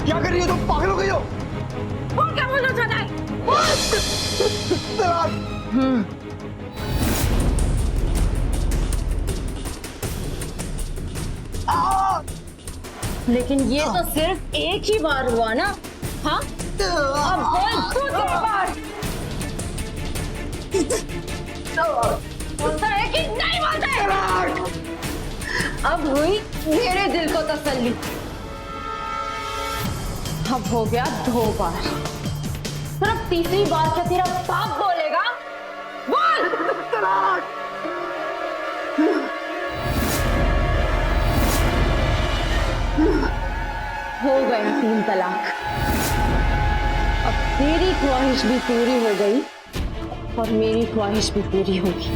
क्या कर रही हो तुम? पागल हो गई हो? वो क्या बोलना चाहता है? तलाक। लेकिन ये तो सिर्फ एक ही बार हुआ ना? हाँ, अब बोल दूसरी बार। बोलता है कि नहीं बोलता है? अब हुई मेरे दिल को तसल्ली। अब हो गया 2 बार। सिर्फ तीसरी बार क्या तेरा बाप बोलेगा? बोल। तलाक। हो गया 3 तलाक। अब तेरी ख्वाहिश भी पूरी हो गई और मेरी ख्वाहिश भी पूरी होगी।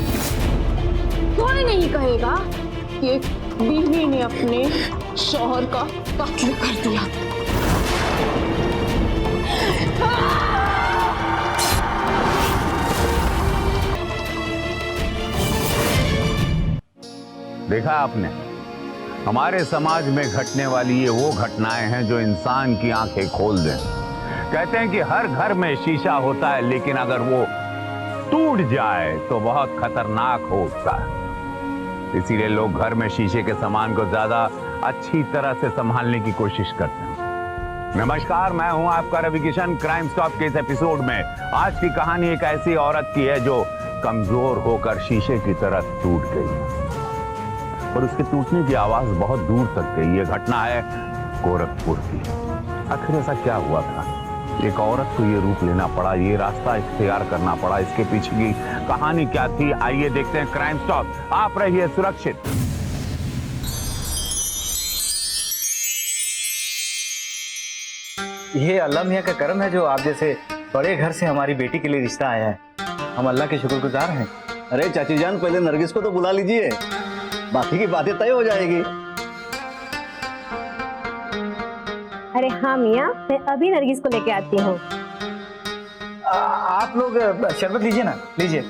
कोई नहीं कहेगा कि एक बीवी ने अपने शौहर का कत्ल कर दिया। देखा आपने, हमारे समाज में घटने वाली ये वो घटनाएं हैं जो इंसान की आंखें खोल दें। कहते हैं कि हर घर में शीशा होता है, लेकिन अगर वो टूट जाए तो बहुत खतरनाक होता है। इसीलिए लोग घर में शीशे के सामान को ज्यादा अच्छी तरह से संभालने की कोशिश करते हैं। नमस्कार, मैं हूं आपका रवि किशन। क्राइम स्टॉप के इस एपिसोड में आज की कहानी एक ऐसी औरत की है जो कमजोर होकर शीशे की तरह टूट गई और उसके टूटने की आवाज बहुत दूर तक गई। ये घटना है गोरखपुर की। आखिर ऐसा क्या हुआ था? एक औरत को ये रूप लेना पड़ा, ये रास्ता इख्तियार करना पड़ा। इसके पीछे की कहानी क्या थी, आइए देखते हैं। क्राइम स्टॉप, आप रहिए सुरक्षित। ये अल्लाह मियाँ का करम है जो आप जैसे बड़े घर से हमारी बेटी के लिए रिश्ता आया है। हम अल्लाह के शुक्रगुजार हैं। अरे चाची जान, पहले नरगिस को तो बुला लीजिए, बाकी की बातें तय हो जाएगी। अरे हाँ मियाँ, मैं अभी नरगिस को लेके आती हूँ। आप लोग शरबत लीजिए ना, लीजिए।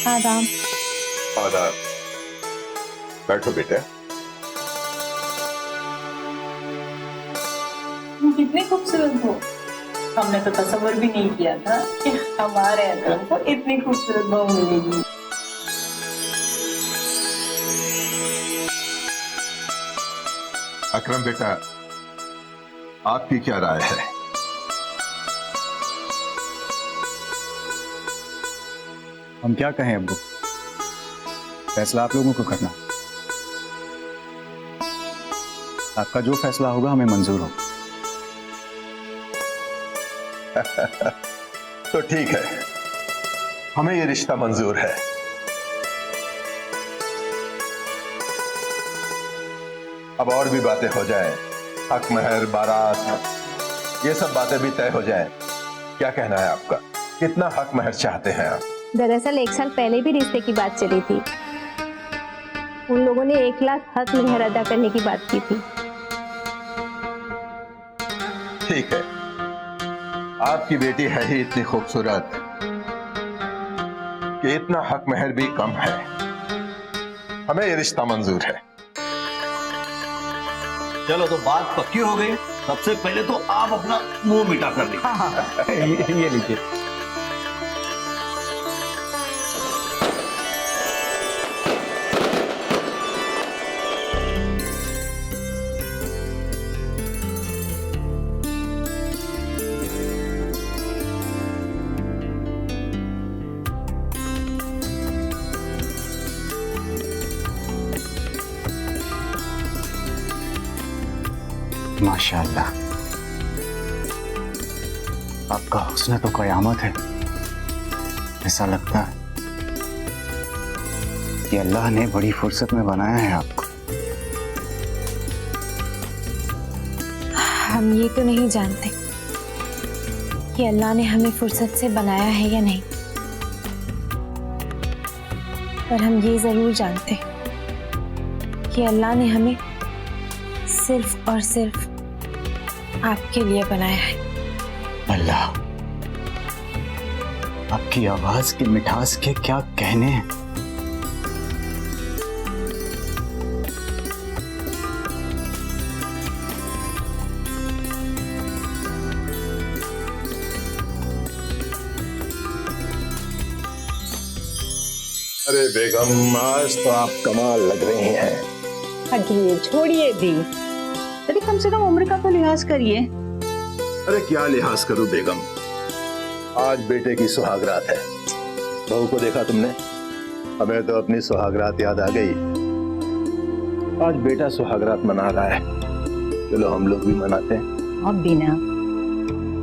आदाब। आदाब। बैठो बेटा। कितनी खूबसूरत हो। हमने तो तसव्वुर भी नहीं किया था कि हमारे अदम को इतनी खूबसूरत बहू मिलेगी। अकरम बेटा, आपकी क्या राय है? हम क्या कहें अब्बू, फैसला आप लोगों को करना। आपका जो फैसला होगा हमें मंजूर हो। तो ठीक है, हमें ये रिश्ता मंजूर है। अब और भी बातें हो जाए, हक महर, बारात, ये सब बातें भी तय हो जाए। क्या कहना है आपका? कितना हक महर चाहते हैं आप? दरअसल 1 साल पहले भी रिश्ते की बात चली थी। उन लोगों ने 1 लाख हक महर अदा करने की बात की थी। ठीक है, आपकी बेटी है ही इतनी खूबसूरत कि इतना हक महर भी कम है। हमें ये रिश्ता मंजूर है। चलो तो बात पक्की हो गई। सबसे पहले तो आप अपना मुंह मीठा कर लीजिए। ये लीजिए। माशाअल्लाह, आपका हुस्न तो कयामत है। ऐसा लगता है कि अल्लाह ने बड़ी फुर्सत में बनाया है आपको। हम ये तो नहीं जानते कि अल्लाह ने हमें फुर्सत से बनाया है या नहीं, पर हम ये जरूर जानते कि अल्लाह ने हमें सिर्फ और सिर्फ आपके लिए बनाया है। अल्लाह, आपकी आवाज की मिठास के क्या कहने हैं। अरे बेगम, आज तो आप कमाल लग रही हैं। हटिए, छोड़िए दी। अरे कम से कम उम्र का तो लिहाज करिए। अरे क्या लिहाज करूं बेगम, आज बेटे की सुहागरात है। बहू को देखा तुमने? हमें तो अपनी सुहागरात याद आ गई। आज बेटा सुहागरात मना रहा है, चलो हम लोग भी मनाते हैं। अब बीना,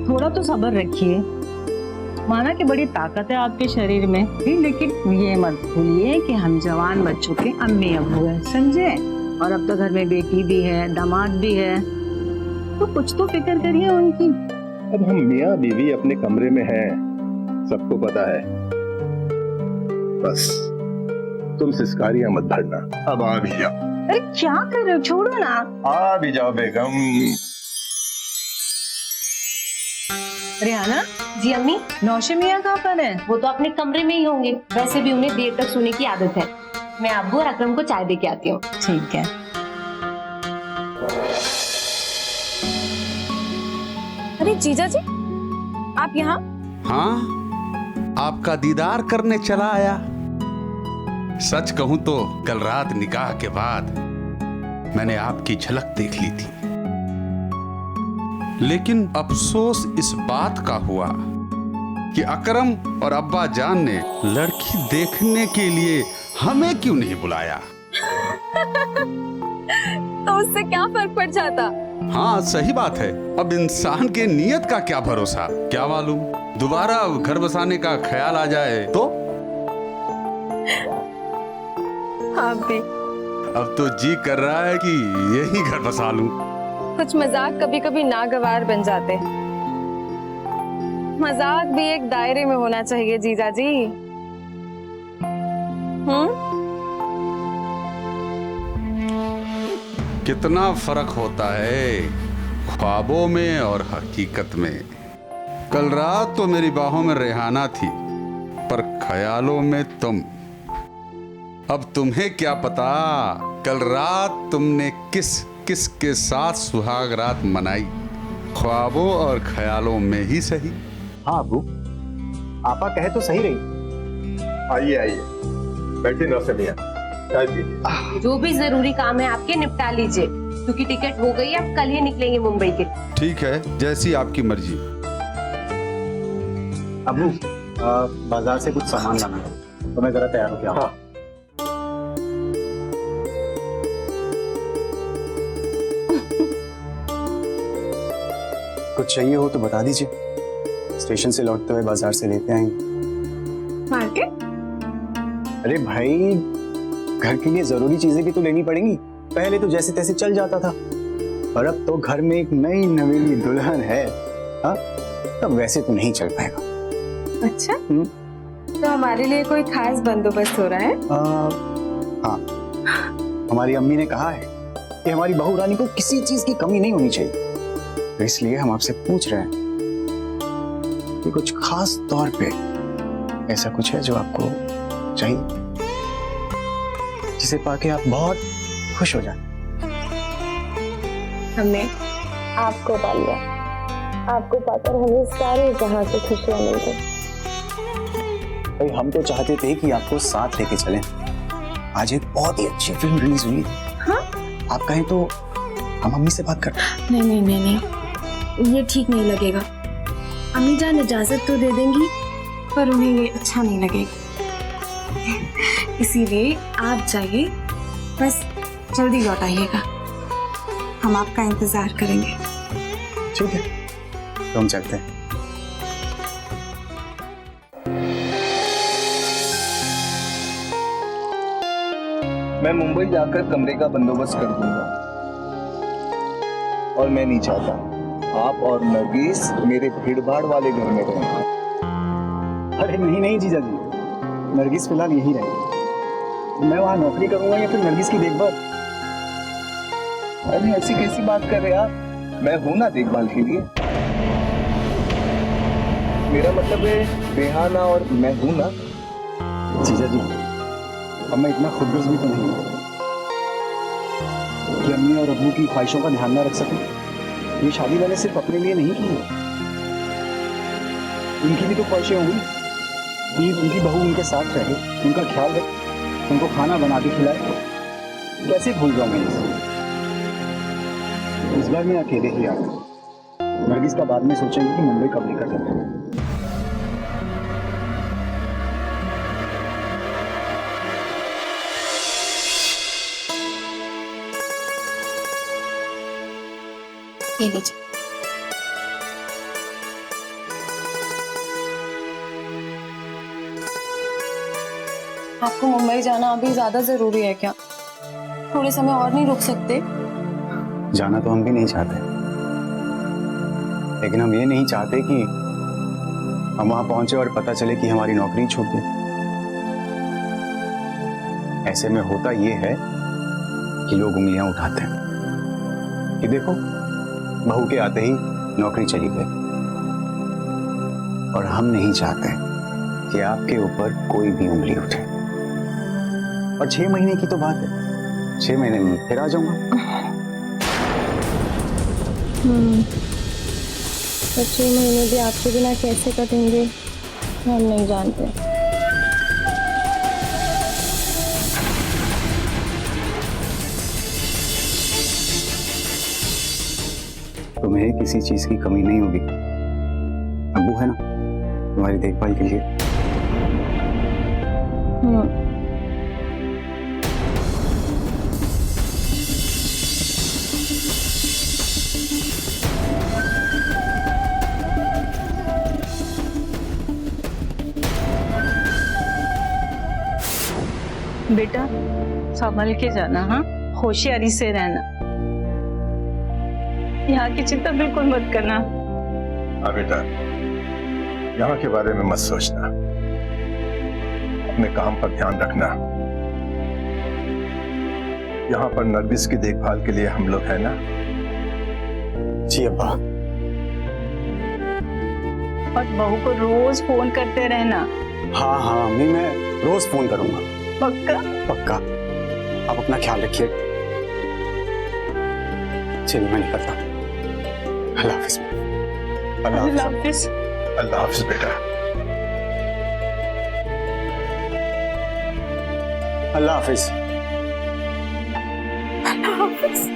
थोड़ा तो सब्र रखिए। माना कि बड़ी ताकत है आपके शरीर में, लेकिन ये मत भूलिए कि हम जवान बच्चों के अम्मी अबू हैं, समझे? और अब तो घर में बेटी भी है, दामाद भी है, तो कुछ तो फिक्र करिए उनकी। अब हम मियाँ बीवी अपने कमरे में हैं, सबको पता है। बस तुम सिस्कारियां मत भरना, अब आ भी जाओ। अरे क्या कर रहे हो, छोड़ो ना। आ भी जाओ बेगम। रिहाना, जी अम्मी, नौशे मियाँ कहाँ पर है? वो तो अपने कमरे में ही होंगे। वैसे भी उन्हें देर तक सोने की आदत है। मैं अब्बू और अकरम को चाय दे के आती हूँ। ठीक है। अरे जीजा जी, आप यहाँ? हाँ, आपका दीदार करने चला आया। सच कहूं तो कल रात निकाह के बाद मैंने आपकी झलक देख ली थी, लेकिन अफसोस इस बात का हुआ कि अकरम और अब्बा जान ने लड़की देखने के लिए हमें क्यों नहीं बुलाया। तो उससे क्या फर्क पड़ जाता? हाँ सही बात है। अब इंसान के नियत का क्या भरोसा, क्या मालूम दोबारा घर बसाने का ख्याल आ जाए तो। हाँ भी, अब तो जी कर रहा है कि यही घर बसा लूं। कुछ मजाक कभी कभी नागवार बन जाते। मजाक भी एक दायरे में होना चाहिए जीजा जी। कितना फर्क होता है ख्वाबों में और हकीकत में। कल रात तो मेरी बाहों में रेहाना थी, पर ख्यालों में तुम। अब तुम्हें क्या पता कल रात तुमने किस किस के साथ सुहाग रात मनाई, ख्वाबों और ख्यालों में ही सही। हाँ अबू, आपा कहे तो सही रही। आइए आइए, बैठिए नौसे मियाँ, चाय पीजिए। जो भी जरूरी काम है आपके निपटा लीजिए, क्योंकि टिकट हो गई, अब कल ही निकलेंगे मुंबई के। ठीक है, जैसी आपकी मर्जी। अबू, बाजार से कुछ सामान लाना है, तो मैं जरा तैयार हो गया। हाँ। कुछ चाहिए हो तो बता दीजिए, स्टेशन से लौटते हुए बाजार से लेते आएंगे। मार्केट? अरे भाई, घर के लिए जरूरी चीजें भी तो लेनी पड़ेंगी। पहले तो जैसे तैसे चल जाता था, और अब तो घर में एक नई नवेली दुल्हन है। हाँ, तब वैसे तो नहीं चल पाएगा। अच्छा, तो हमारे लिए कोई खास बंदोबस्त हो रहा है? हाँ, हमारी अम्मी ने कहा है कि हमारी बहू रानी को किसी चीज की कमी नहीं होनी चाहिए, तो इसलिए हम आपसे पूछ रहे हैं कि कुछ खास तौर पे ऐसा कुछ है जो आपको चाहिए, जिसे पाके आप बहुत खुश हो जाए। हमने आपको पा लिया, आपको पाकर हमें सारे जहां से खुशियां मिल गई। भाई हम तो चाहते थे कि आपको साथ लेके चलें। आज एक बहुत ही अच्छी फिल्म रिलीज हुई। हाँ? आप कहें तो हम अम्मी से बात करते हैं। नहीं नहीं नहीं नहीं, ये ठीक नहीं लगेगा। अम्मी जान इजाजत तो दे देंगी, पर उन्हें ये अच्छा नहीं लगेगा। इसीलिए आप जाइए, बस जल्दी लौट आइएगा, हम आपका इंतजार करेंगे। ठीक है, तो हम चलते हैं। मैं मुंबई जाकर कमरे का बंदोबस्त कर दूंगा, और मैं नहीं चाहता आप और नरगिस मेरे भीड़-भाड़ वाले घर में रहें। अरे नहीं नहीं जीजा जी, नरगिस फिलहाल यही रहेगी। मैं वहाँ नौकरी करूंगा या फिर नरगिस की देखभाल। अरे ऐसी कैसी बात कर रहे हैं आप? मैं हूं ना देखभाल के लिए। मेरा मतलब है रेहाना और मैं हूं ना। जीजा जी, अब मैं इतना खुदगर्ज भी तो नहीं हूं कि अम्मी और अब्बू की ख्वाहिशों का ध्यान न रख सकूं। ये शादी मैंने सिर्फ अपने लिए नहीं की है, उनकी भी तो ख्वाहिशें होंगी कि उनकी बहू उनके साथ रहे, उनका ख्याल रखे, उनको खाना बना के खिलाए। कैसे भूल जाऊं मैं इसे? इस बार मैं अकेले ही आया। नरगिस का बाद में सोचेंगे कि मुंबई कब लेकर जाते हैं। ये लीजिए। आपको मुंबई जाना अभी ज्यादा जरूरी है क्या? थोड़े समय और नहीं रुक सकते? जाना तो हम भी नहीं चाहते, लेकिन हम ये नहीं चाहते कि हम वहां पहुंचे और पता चले कि हमारी नौकरी छूट गई। ऐसे में होता ये है कि लोग उंगलियां उठाते हैं कि देखो, बहू के आते ही नौकरी चली गई। और हम नहीं चाहते कि आपके ऊपर कोई भी उंगली उठे। और 6 महीने की तो बात है, 6 महीने में फिर आ जाऊंगा। तो 6 महीने भी आपके बिना कैसे कटेंगे हम नहीं जानते। तुम्हें किसी चीज की कमी नहीं होगी, अब्बू है ना तुम्हारी देखभाल के लिए। बेटा संभल के जाना, हाँ, होशियारी से रहना, यहाँ की चिंता बिल्कुल मत करना। हाँ बेटा, यहाँ के बारे में मत सोचना, अपने काम पर ध्यान रखना। यहाँ पर नरगिस की देखभाल के लिए हम लोग हैं ना। जी अब्बा। और बहू को रोज फोन करते रहना। हाँ हाँ अम्मी, मैं रोज फोन करूंगा। पक्का? पक्का। आप अपना ख्याल रखिए। चलिए मैं निकलता हूँ। अल्लाह हाफिज। अल्लाह हाफिज। अल्लाह हाफिज बेटा। अल्लाह हाफिज। अल्लाह हाफिज।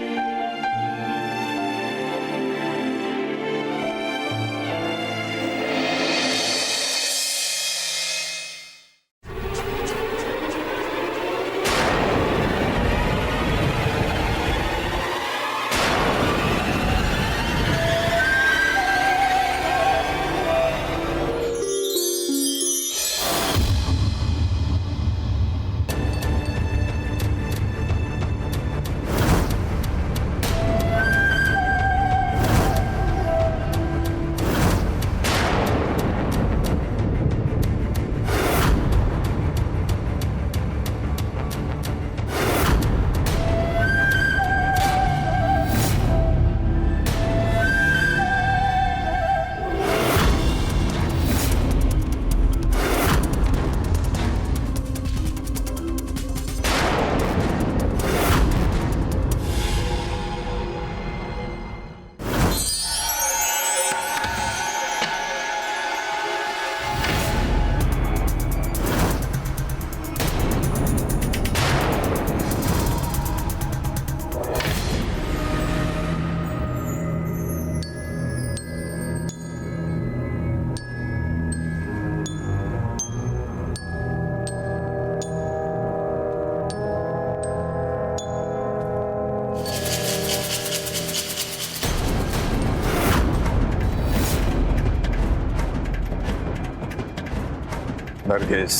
नरगिस,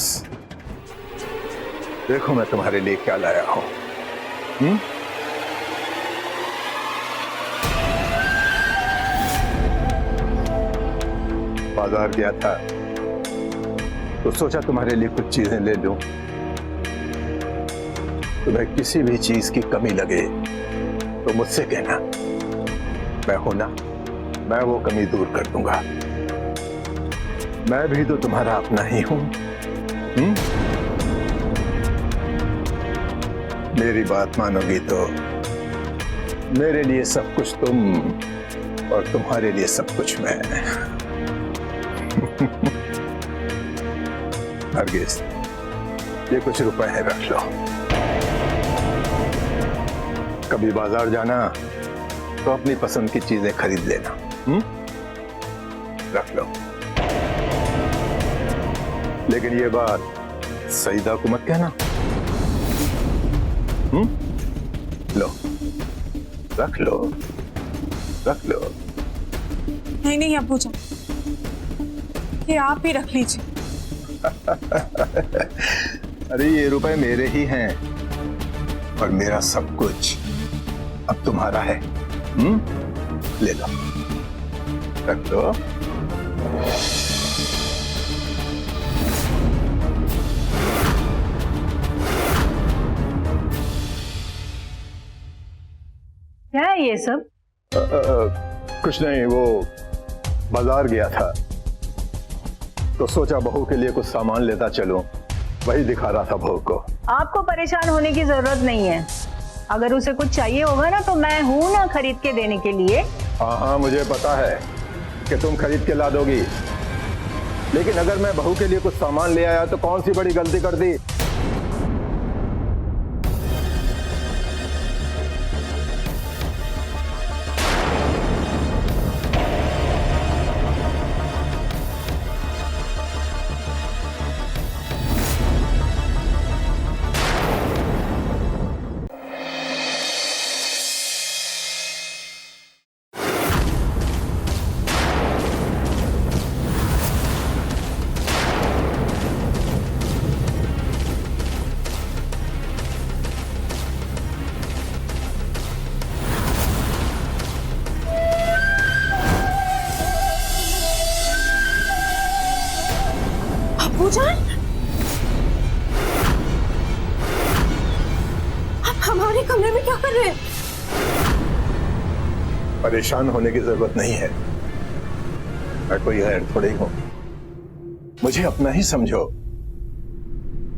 देखो मैं तुम्हारे लिए क्या लाया हूं। बाजार गया था तो सोचा तुम्हारे लिए कुछ चीजें ले लूं। तुम्हें किसी भी चीज की कमी लगे तो मुझसे कहना, मैं हूं ना, मैं वो कमी दूर कर दूंगा। मैं भी तो तुम्हारा अपना ही हूं। मेरी बात मानोगी तो मेरे लिए सब कुछ तुम और तुम्हारे लिए सब कुछ मैं। नरगिस, ये कुछ रुपए है, रख लो। कभी बाजार जाना तो अपनी पसंद की चीजें खरीद लेना। रख लो। लेकिन ये बात सईदा को मत कहना। लो, रख लो, रख लो। नहीं नहीं अब्बू जान, ये आप ही रख लीजिए। अरे ये रुपए मेरे ही हैं और मेरा सब कुछ अब तुम्हारा है। ले लो, रख लो। क्या है ये सब? कुछ नहीं, वो बाजार गया था तो सोचा बहू के लिए कुछ सामान लेता चलूं, वही दिखा रहा था बहू को। आपको परेशान होने की जरूरत नहीं है। अगर उसे कुछ चाहिए होगा ना तो मैं हूं ना खरीद के देने के लिए। हाँ हाँ, मुझे पता है कि तुम खरीद के ला दोगी, लेकिन अगर मैं बहू के लिए कुछ सामान ले आया तो कौन सी बड़ी गलती कर दी। अब्बू जान, आप हमारे कमरे में क्या कर रहे हैं? परेशान होने की जरूरत नहीं है, मैं कोई गैर थोड़ी हूं। मुझे अपना ही समझो।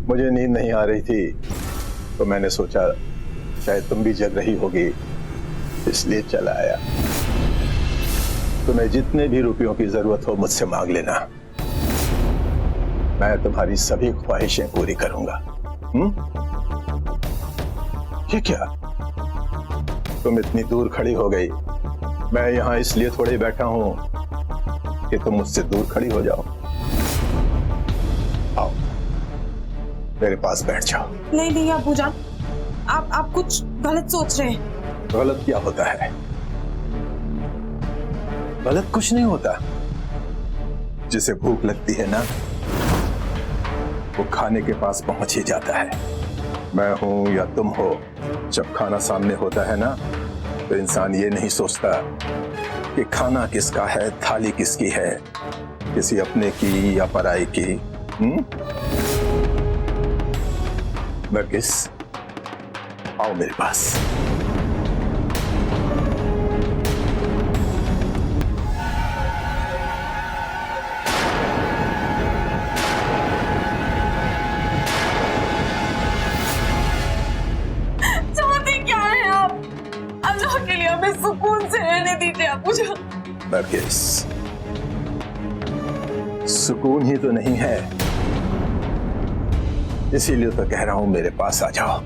मुझे नींद नहीं आ रही थी तो मैंने सोचा शायद तुम भी जग रही होगी, इसलिए चला आया। तुम्हें जितने भी रुपयों की जरूरत हो मुझसे मांग लेना, मैं तुम्हारी सभी ख्वाहिशें पूरी करूंगा। ये क्या, तुम इतनी दूर खड़ी हो गई। मैं यहां इसलिए थोड़े बैठा हूं कि तुम मुझसे दूर खड़ी हो जाओ। आओ, मेरे पास बैठ जाओ। नहीं नहीं अब्बू जान, आप कुछ गलत सोच रहे हैं। गलत क्या होता है? गलत कुछ नहीं होता। जिसे भूख लगती है ना, वो खाने के पास पहुंच ही जाता है। मैं हूं या तुम हो, जब खाना सामने होता है ना तो इंसान ये नहीं सोचता कि खाना किसका है, थाली किसकी है, किसी अपने की या पराई की। नरगिस, आओ मेरे पास। सुकून से रहने दीजिए अब्बू जान। नरगिस, सुकून ही तो नहीं है, इसीलिए तो कह रहा हूं मेरे पास आ जाओ।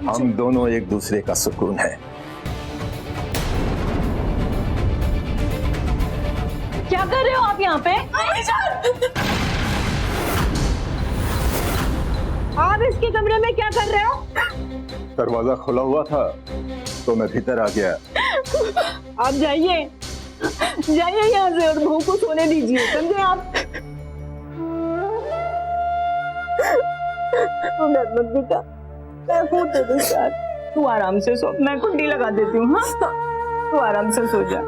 हम दोनों एक दूसरे का सुकून है। क्या कर रहे हो आप यहाँ पे? आप इसके कमरे में क्या कर रहे हो? दरवाजा खुला हुआ था तो मैं भीतर आ गया। आप जाइए जाइए यहाँ से और बहू को सोने दीजिए, समझे आप? मत बेटा, मैं हूँ तेरे साथ। तू आराम से सो, मैं कुंडी लगा देती हूँ। हाँ, तू आराम से सो जा।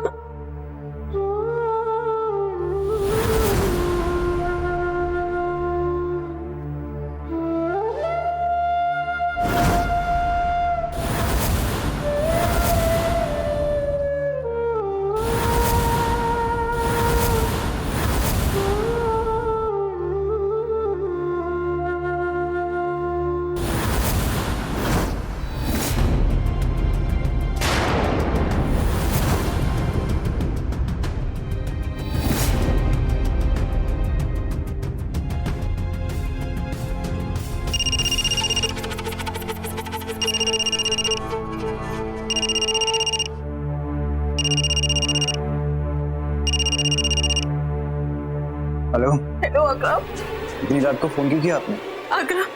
इतनी रात को फोन क्यों किया आपने? अकरम,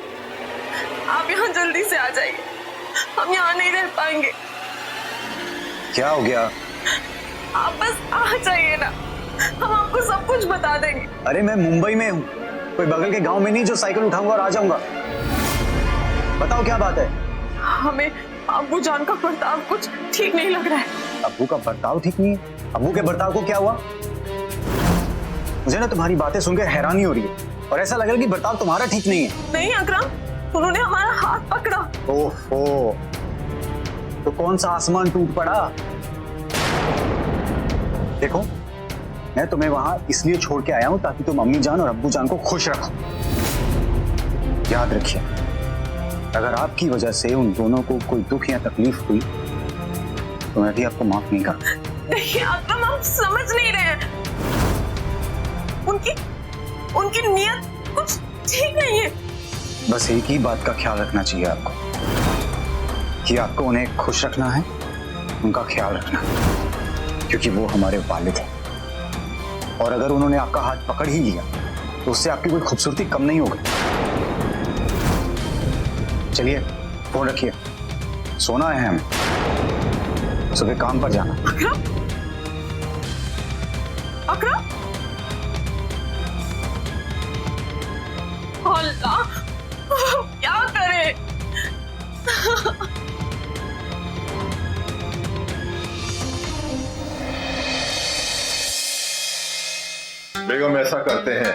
आप यहाँ जल्दी से आ जाइए, हम यहाँ नहीं रह पाएंगे। क्या हो गया? आप बस आ जाइए ना, हम आपको सब कुछ बता देंगे। अरे मैं मुंबई में हूँ, कोई बगल के गांव में नहीं जो साइकिल उठाऊंगा और आ जाऊंगा। बताओ क्या बात है? हमें अब्बू जान का बर्ताव कुछ ठीक नहीं लग रहा है। अब्बू का बर्ताव ठीक नहीं है? अब्बू के बर्ताव को क्या हुआ? मुझे ना तुम्हारी बातें सुनकर हैरानी हो रही है और ऐसा लग रहा है कि बर्ताव तुम्हारा ठीक नहीं है। नहीं अकरम, उन्होंने हमारा हाथ पकड़ा। ओहो, तो कौन सा आसमान टूट पड़ा? देखो, मैं तुम्हें वहां इसलिए छोड़ के आया हूं ताकि तुम अम्मी जान और अब्बू जान को खुश रखो। याद रखिए, अगर आपकी वजह से उन दोनों को कोई दुख या तकलीफ हुई तो मैं भी आपको माफ नहीं करूंगा। देखिए अकरम, आप समझ नहीं रहे हैं, उनकी नीयत कुछ ठीक नहीं है। बस एक ही बात का ख्याल रखना चाहिए आपको कि आपको उन्हें खुश रखना है, उनका ख्याल रखना, क्योंकि वो हमारे वालिद हैं और अगर उन्होंने आपका हाथ पकड़ ही लिया तो उससे आपकी कोई खूबसूरती कम नहीं होगी। चलिए फोन रखिए, सोना है हमें, सुबह काम पर जाना। अकरम, अकरम, अल्लाह, क्या करें? बेगम ऐसा करते हैं,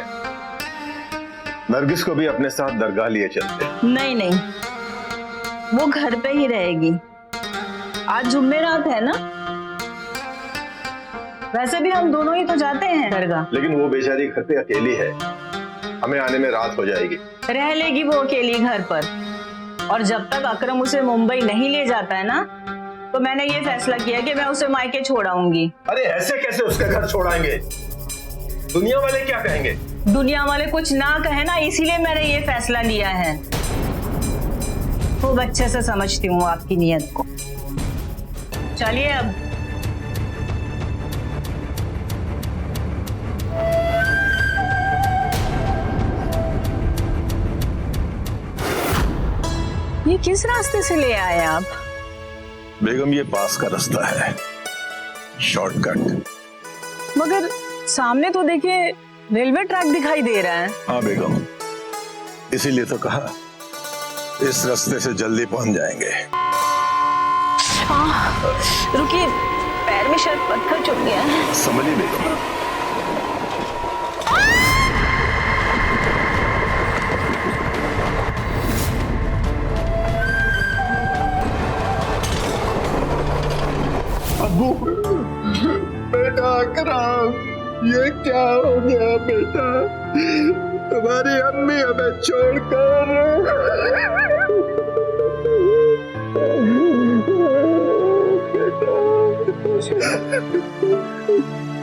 नरगिस को भी अपने साथ दरगाह लिए चलते हैं। नहीं नहीं, वो घर पे ही रहेगी। आज जुम्मेरात है ना, वैसे भी हम दोनों ही तो जाते हैं दरगाह। लेकिन वो बेचारी घर पे अकेली है, हमें आने में रात हो जाएगी। रह लेगी वो अकेली घर पर, और जब तक अकरम उसे मुंबई नहीं ले जाता है ना, तो मैंने ये फैसला किया कि मैं उसे मायके छोड़ाऊंगी। अरे ऐसे कैसे उसका घर छोड़ाएंगे? दुनिया वाले क्या कहेंगे? दुनिया वाले कुछ ना कहे ना, इसीलिए मैंने ये फैसला लिया है। खूब अच्छे से समझती हूँ आपकी नीयत को। चलिए अब। ये किस रास्ते से ले आए आप? बेगम ये पास का रास्ता है, शॉर्टकट। मगर सामने तो देखिए रेलवे ट्रैक दिखाई दे रहा है। हाँ बेगम, इसीलिए तो कहा इस रास्ते से जल्दी पहुंच जाएंगे। रुकिए, पैर में शायद पत्थर चुभ गया है। समझिए बेगम। अब्बू, बेटा अकरम, ये क्या हो गया बेटा? तुम्हारी अम्मी हमें छोड़कर।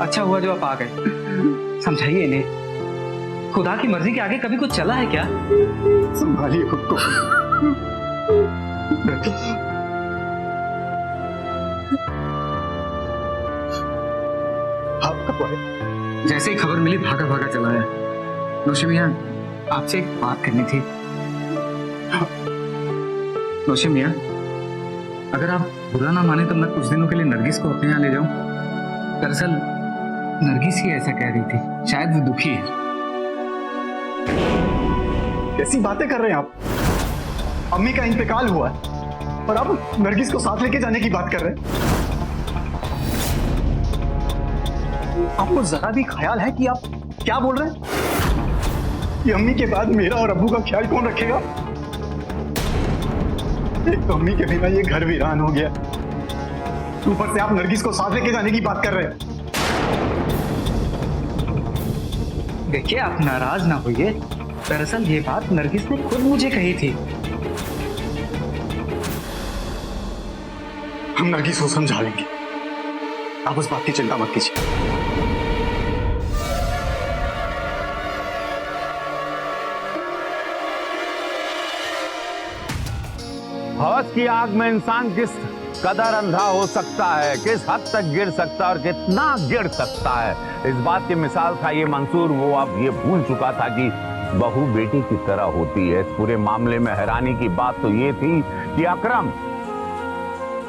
अच्छा हुआ जो आप आ गए। समझाइए इन्हें, खुदा की मर्जी के आगे कभी कुछ चला है क्या? संभालिए खुद को। आप कब आए? जैसे ही खबर मिली भागा भागा चला है। नौशी मियां, आपसे एक बात करनी थी। नौशी मियां, अगर आप बुरा ना माने तो मैं कुछ दिनों के लिए नरगिस को अपने यहाँ ले जाऊं। दरअसल नरगिस ही ऐसा कह रही थी, शायद वो दुखी है। कैसी बातें कर रहे हैं आप? अम्मी का इंतकाल हुआ है और आप नरगिस को साथ लेके जाने की बात कर रहे हैं। आपको जरा भी ख्याल है कि आप क्या बोल रहे हैं? कि अम्मी के बाद मेरा और अब्बू का ख्याल कौन रखेगा? एक तो अम्मी के बिना ये घर वीरान हो गया, ऊपर से आप नरगिस को साथ लेके जाने की बात कर रहे हैं। देखिए, आप नाराज ना होइए। दरअसल ये बात नरगिस ने खुद मुझे कही थी। हम नरगिस को समझा लेंगे, आप उस बात की चिंता मत कीजिए। हवस की आग में इंसान किस कदर अंधा हो सकता है, किस हद तक गिर सकता है और कितना गिर सकता है, इस बात की मिसाल था ये मंसूर। वो अब ये भूल चुका था कि बहू बेटी की तरह होती है। इस पूरे मामले में हैरानी की बात तो ये थी कि अकरम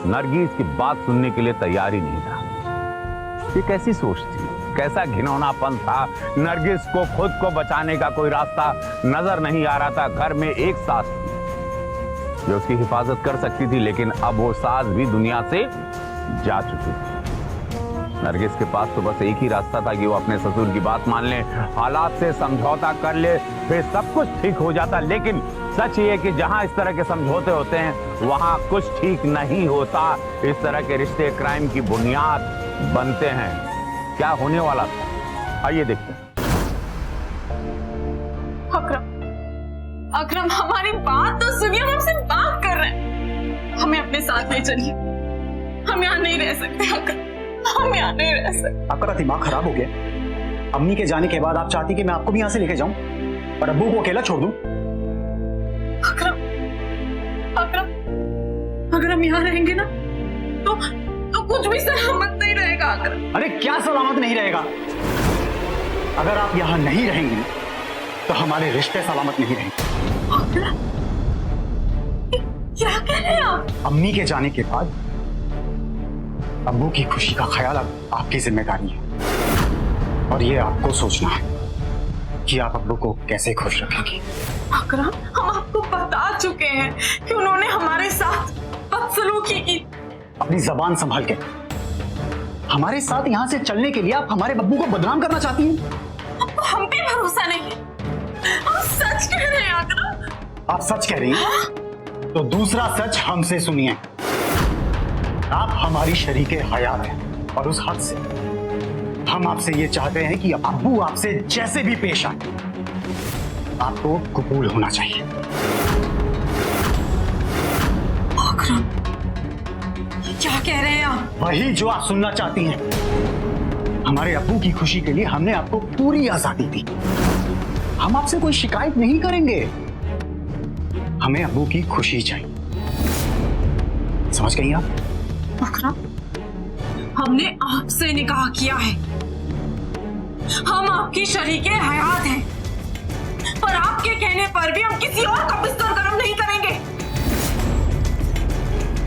नरगिस की बात सुनने के लिए तैयार ही नहीं था। ये कैसी सोच थी, कैसा घिनौनापन था। नरगिस को खुद को बचाने का कोई रास्ता नजर नहीं आ रहा था। घर में एक सास थी जो उसकी हिफाजत कर सकती थी, लेकिन अब वो सास भी दुनिया से जा चुकी थी। नरगिस के पास तो बस एक ही रास्ता था कि वो अपने ससुर की बात मान ले, हालात से समझौता कर ले, फिर सब कुछ ठीक हो जाता। लेकिन सच ये है कि जहां इस तरह के समझौते होते हैं वहां कुछ ठीक नहीं होता। इस तरह के रिश्ते क्राइम की बुनियाद बनते हैं। क्या होने वाला था, आइए देखते हैं। अकरम हमारी बात तो सुनिए, हम आपसे बात कर रहे हैं। हमें अपने साथ ले चलिए, हम यहाँ नहीं रह सकते अकरम, हम यहाँ नहीं रह सकते। आपका दिमाग खराब हो गया? अम्मी के जाने के बाद आप चाहती कि मैं आपको भी यहाँ से लेके जाऊं और अब्बू को अकेला छोड़ दूं? अकरम, अगर हम यहाँ रहेंगे ना तो कुछ भी सलामत नहीं रहेगा अकरम। अरे क्या सलामत नहीं रहेगा? अगर आप यहाँ नहीं रहेंगी तो हमारे रिश्ते सलामत नहीं रहेंगे। क्या कह रहे हैं आप? अम्मी के जाने के बाद अब्बू की खुशी का ख्याल अब आपकी जिम्मेदारी है और ये आपको सोचना है कि आप अब्बू को कैसे खुश रखेंगी। अकरम, हम आपको बता चुके हैं कि उन्होंने हमारे साथ बदसलूकी की। अपनी जबान संभाल के। हमारे साथ यहाँ से चलने के लिए आप हमारे बब्बू को बदनाम करना चाहती हैं? आपको हम पे भरोसा नहीं है। हम सच कह रहे हैं अकरम। आप सच कह रही हैं? तो दूसरा सच हमसे सुनिए। आप हमारी शरीके हयात हैं और उस हद से हम आपसे ये चाहते हैं कि अब्बू आपसे जैसे भी पेश आए आपको कबूल होना चाहिए। अकरम, क्या कह रहे हैं आप? वही जो आप सुनना चाहती हैं। हमारे अब्बू की खुशी के लिए हमने आपको पूरी आजादी दी। हम आपसे कोई शिकायत नहीं करेंगे। हमें अब्बू की खुशी चाहिए। समझ गई आप? अकरम, हमने आपसे निकाह किया है, हम आपकी शरीके हयात हैं, पर आपके कहने पर भी हम किसी और का बिस्तर गर्म नहीं करेंगे।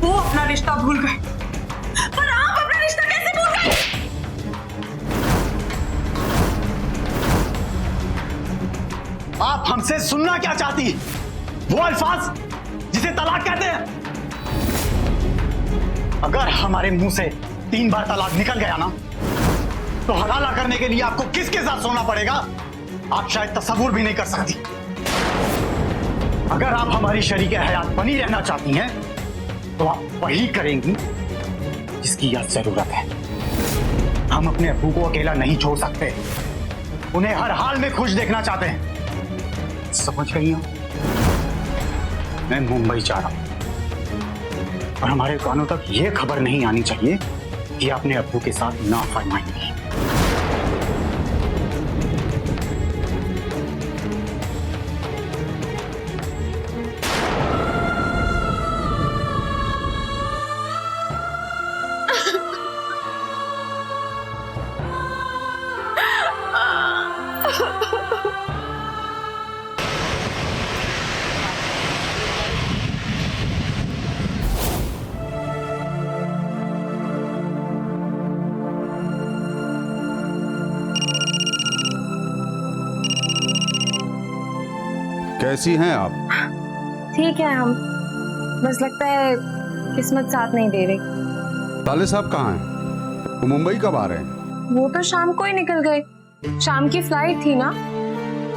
वो अपना रिश्ता भूल गए, पर आप अपना रिश्ता कैसे भूल गए? आप हमसे सुनना क्या चाहती? वो अल्फाज जिसे तलाक कहते हैं? अगर हमारे मुंह से 3 बार तलाक निकल गया ना तो हलाला करने के लिए आपको किसके साथ सोना पड़ेगा आप शायद तसव्वुर भी नहीं कर सकती। अगर आप हमारी शरीके हयात बनी रहना चाहती हैं तो आप वही करेंगी जिसकी यह जरूरत है। हम अपने अब्बू को अकेला नहीं छोड़ सकते, उन्हें हर हाल में खुश देखना चाहते हैं। समझ गई हो? मैं मुंबई जा रहा हूं और हमारे कानों तक यह खबर नहीं आनी चाहिए कि आपने अब्बू के साथ नाफरमानी की। कैसी हैं आप? ठीक है हम, बस लगता है किस्मत साथ नहीं दे रही। ताले साहब कहाँ हैं? वो मुंबई कब आ रहे हैं? वो तो शाम को ही निकल गए, शाम की फ्लाइट थी ना।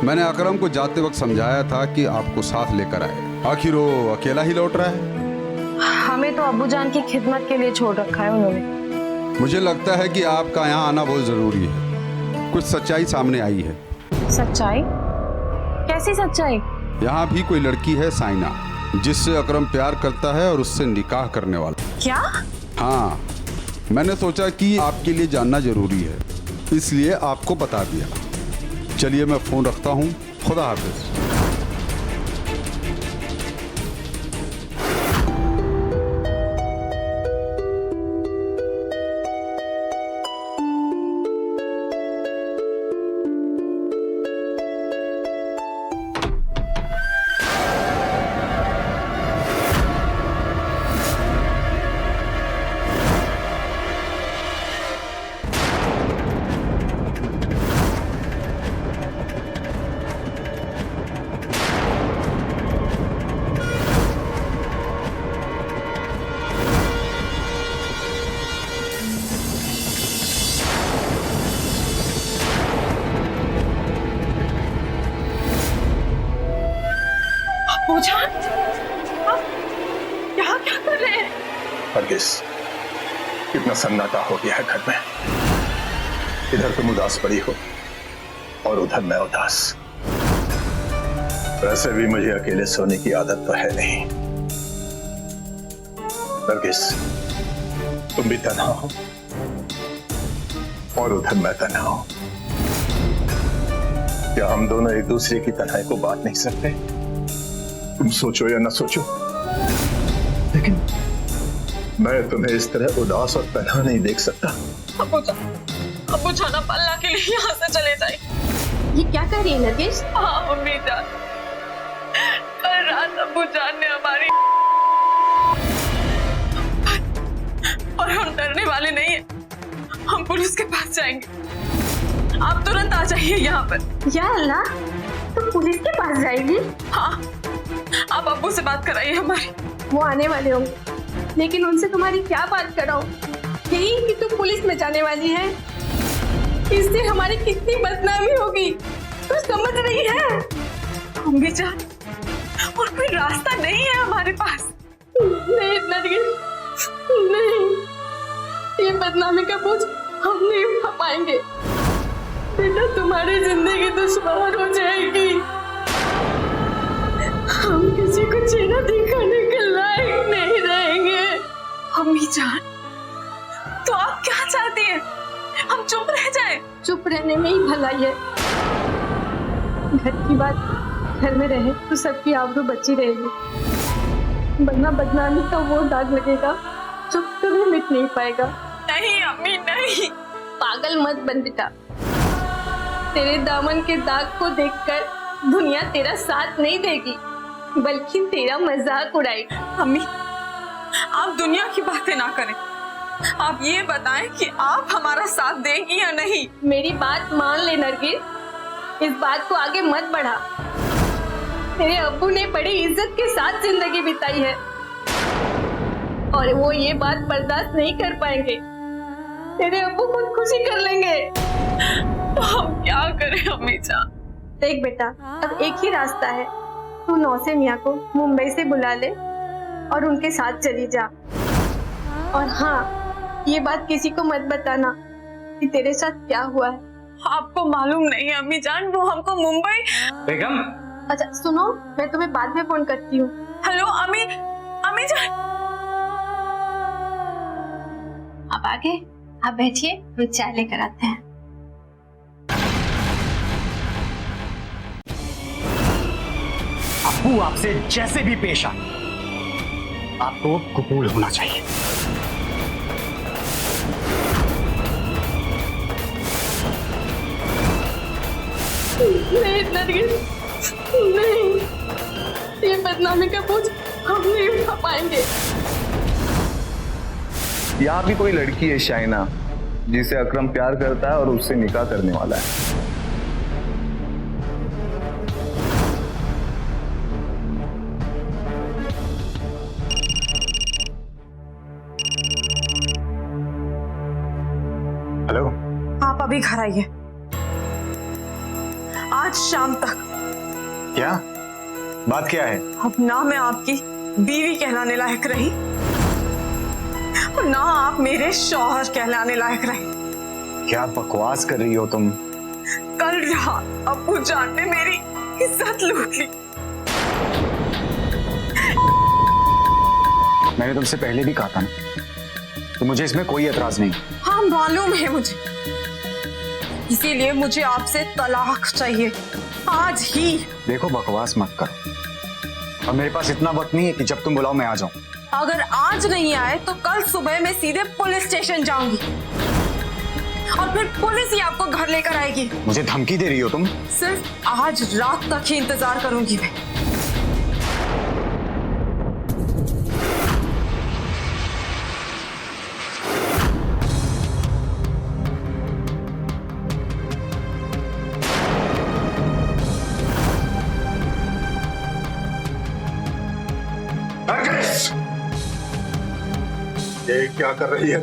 मैंने अकरम को जाते वक्त समझाया था कि आपको साथ लेकर आए, आखिर वो अकेला ही लौट रहा है। हमें तो अब्बू जान की खिदमत के लिए छोड़ रखा है उन्होंने। मुझे लगता है कि आपका यहाँ आना बहुत जरूरी है। कुछ सच्चाई सामने आई है। सच्चाई? कैसी सच्चाई? यहाँ भी कोई लड़की है साइना, जिससे अकरम प्यार करता है और उससे निकाह करने वाला। क्या? हाँ, मैंने सोचा कि आपके लिए जानना जरूरी है, इसलिए आपको बता दिया। चलिए मैं फोन रखता हूँ, खुदा हाफिज। नरगिस, कितना सन्नाटा हो गया है घर में। इधर तुम उदास पड़ी हो और उधर मैं उदास। वैसे भी मुझे अकेले सोने की आदत तो है नहीं। नरगिस, तुम भी तन्हा हो और उधर मैं तन्हा हूं। क्या हम दोनों एक दूसरे की तन्हाई को बांट नहीं सकते? तुम सोचो या ना सोचो, लेकिन मैं तुम्हें इस तरह उदास और तन्हा नहीं देख सकता। अब्बू जान, आप अल्लाह के लिए यहाँ से चले जाए। ये क्या कर रही है नरगिस? हाँ मम्मी जान, कल रात अब्बू जान ने हमारी, और हम डरने वाले नहीं है। हम पुलिस के पास जाएंगे। आप तुरंत आ जाइए यहाँ पर। या अल्लाह, तुम पुलिस के पास जाएगी? हाँ, आप अब्बू से बात कराइए हमारी। वो आने वाले होंगे, लेकिन उनसे तुम्हारी क्या बात कराओ? यही कि तुम पुलिस में जाने वाली है, इससे हमारी कितनी बदनामी होगी, तो समझ रही है? मम्मी जान, और कोई रास्ता नहीं है हमारे पास। नहीं नरगिस, नहीं, ये बदनामी का बोझ हम नहीं उठा पाएंगे। बेटा, तुम्हारी जिंदगी दुश्वार हो जाएगी। हम किसी को चेहरा दिखाने के लायक नहीं रहेंगे। मम्मी जान, तो आप क्या चाहती हैं? हम चुप रह जाएं? चुप रहने में ही भलाई है। घर की बात घर में रहे तो सबकी आबरू बची रहेगी, वरना बदनामी का वो दाग लगेगा जो कभी मिट नहीं पाएगा। नहीं अम्मी, नहीं। पागल मत बन बेटा। तेरे दामन के दाग को देखकर दुनिया तेरा साथ नहीं देगी, बल्कि तेरा मजाक उड़ाएगी। अम्मी, आप दुनिया की बातें ना करें। आप ये बताएं कि आप हमारा साथ देंगी या नहीं। मेरी बात मान ले नरगिस, इस बात को आगे मत बढ़ा। तेरे अब्बू ने बड़ी इज्जत के साथ जिंदगी बिताई है और वो ये बात बर्दाश्त नहीं कर पाएंगे। तेरे अब्बू खुदकुशी कर लेंगे। तो हम क्या करें अम्मी जान? देख बेटा, अब एक ही रास्ता है। तू नौसे मियाँ को मुंबई से बुला ले और उनके साथ चली जा। और हाँ, ये बात किसी को मत बताना कि तेरे साथ क्या हुआ है। आपको मालूम नहीं अम्मी जान, वो हमको मुंबई। बेगम, अच्छा सुनो, मैं तुम्हें बाद में फोन करती हूँ। हेलो अम्मी, अम्मी जान। आप आगे, आप बैठिए, हम चाय लेकर आते हैं। अब्बू आपसे जैसे भी पेश आए, आपको कबूल होना चाहिए। नहीं नरगिस, नहीं, ये बदनामी का बोझ हम नहीं उठा पाएंगे। यहाँ भी कोई लड़की है शाइना, जिसे अकरम प्यार करता है और उससे निकाह करने वाला है। हेलो, आप अभी घर आइए, आज शाम तक। क्या बात क्या है? अब ना मैं आपकी बीवी कहलाने लायक रही और ना आप मेरे शौहर कहलाने लायक रहे। क्या बकवास कर रही हो तुम? कल रात अब्बू जान ने मेरी इज्जत लूट ली। मैंने तुमसे पहले भी कहा था ना, तो मुझे इसमें कोई एतराज नहीं। हाँ मालूम है मुझे, इसीलिए मुझे आपसे तलाक चाहिए आज ही। देखो, बकवास मत करो। अब मेरे पास इतना वक्त नहीं है कि जब तुम बुलाओ मैं आ जाऊं। अगर आज नहीं आए तो कल सुबह मैं सीधे पुलिस स्टेशन जाऊंगी और फिर पुलिस ही आपको घर लेकर आएगी। मुझे धमकी दे रही हो तुम? सिर्फ आज रात तक ही इंतजार करूंगी मैं। ये क्या कर रही है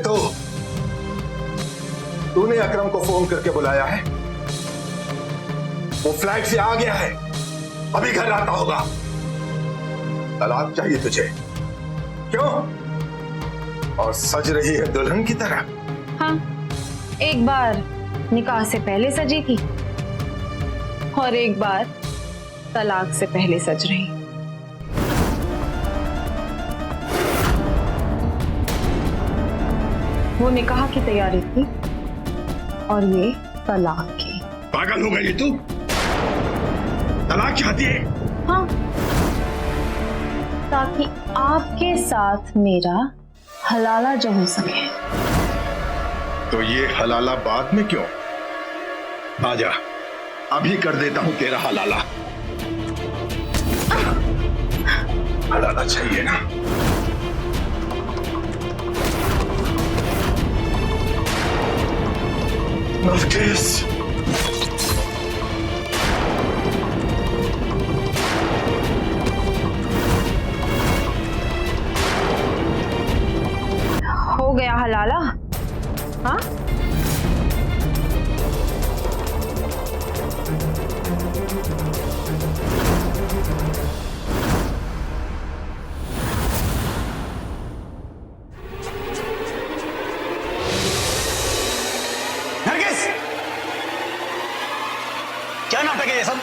तूने अकरम को फोन करके बुलाया है? वो फ्लाइट से आ गया है, अभी घर आता होगा। तलाक चाहिए तुझे? क्यों? और सज रही है दुल्हन की तरह। हाँ, एक बार निकाह से पहले सजी थी और एक बार तलाक से पहले सज रही। वो निकाह की तैयारी थी और ये तलाक की। पागल हो गई तू? तलाक चाहती है? हाँ, ताकि आपके साथ मेरा हलाला जो हो सके। तो ये हलाला बाद में क्यों? आजा, अभी कर देता हूं तेरा हलाला। हलाला चाहिए ना? नरगिस, हो गया हलाला? हाँ, नरगिस, क्या नाटक है ये सब?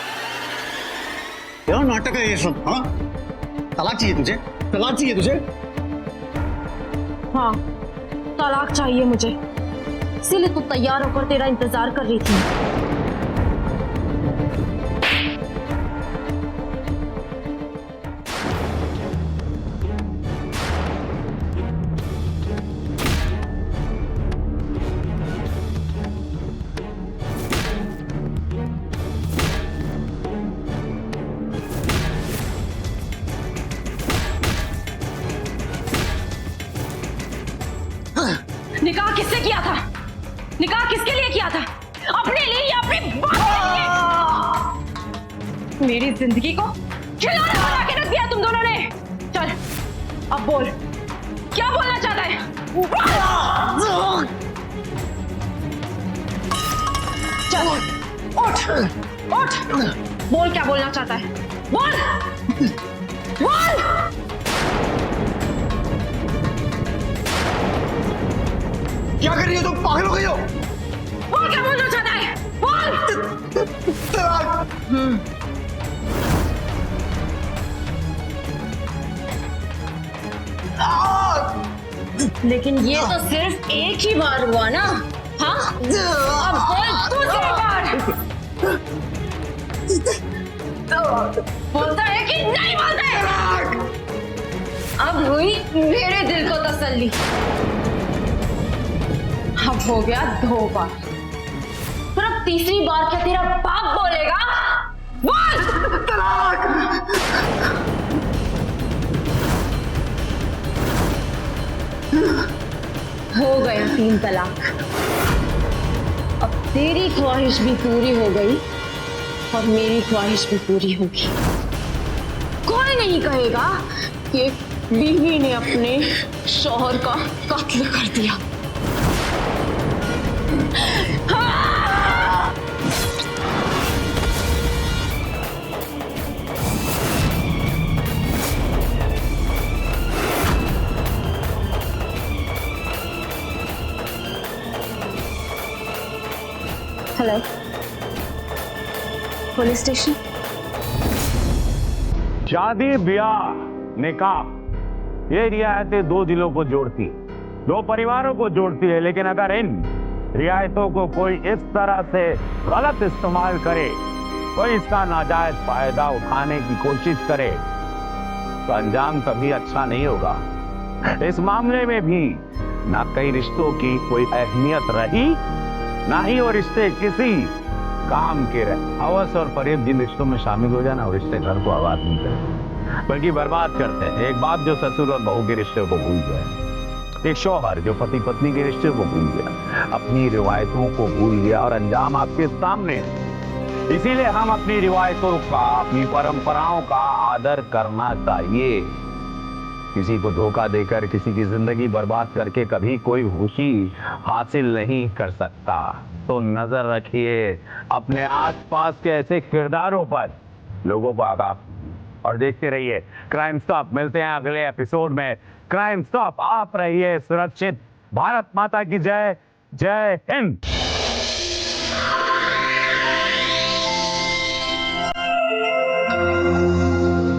क्या नाटक है ये सब? हाँ, तलाक चाहिए तुझे? तलाक चाहिए तुझे? हाँ, तलाक चाहिए मुझे, इसीलिए तो तैयार होकर तेरा इंतजार कर रही थी। निकाह किससे किया था? निकाह किसके लिए किया था? अपने लिए या अपने बाप के लिए? मेरी जिंदगी को खिलौना बना के रख दिया तुम दोनों ने। चल, अब बोल, क्या बोलना चाहता है? चल, उठ, उठ, बोल क्या बोलना चाहता है? बोल, बोल। क्या कर रही हो तुम? पागल हो गई हो? बोल क्या बोलना चाहता है? बोल। लेकिन ये तो सिर्फ एक ही बार हुआ ना? हाँ, अब बोल दूसरी बार। बोलता है कि नहीं बोलता है? अब हुई मेरे दिल को तसल्ली। अब हो गया 2 बार, पर अब तीसरी बार क्या तेरा बाप बोलेगा? बोल। तलाक। हो गया 3 तलाक। अब तेरी ख्वाहिश भी पूरी हो गई और मेरी ख्वाहिश भी पूरी होगी। कोई नहीं कहेगा कि बीवी ने अपने शौहर का कत्ल कर दिया। Hello, police station. शादी, ब्याह, निकाह, ये रियायतें 2 दिलों को जोड़ती, 2 परिवारों को जोड़ती है। लेकिन अगर इन रियायतों को कोई इस तरह से गलत इस्तेमाल करे, कोई इसका नाजायज फायदा उठाने की कोशिश करे, तो अंजाम कभी अच्छा नहीं होगा। इस मामले में भी ना कई रिश्तों की कोई अहमियत रही, ना ही वो रिश्ते किसी काम के रहे। हवस और फरेब जिन रिश्तों में शामिल हो जाए ना, वो रिश्ते घर को आबाद नहीं करते बल्कि बर्बाद करते हैं। एक बाप जो ससुर और बहू के रिश्ते को भूल गया, एक शौहर जो पति पत्नी के रिश्ते को भूल गया, अपनी रिवायतों को भूल गया, और अंजाम आपके सामने। इसीलिए हम अपनी रिवायतों का, अपनी परंपराओं का आदर करना चाहिए। किसी को धोखा देकर किसी की जिंदगी बर्बाद करके कभी कोई खुशी हासिल नहीं कर सकता। तो नजर रखिए अपने आसपास के ऐसे किरदारों पर। लोगों को आगाह और देखते रहिए क्राइम स्टॉप। मिलते हैं अगले एपिसोड में। क्राइम स्टॉप, आप रहिए सुरक्षित। भारत माता की जय। जय हिंद।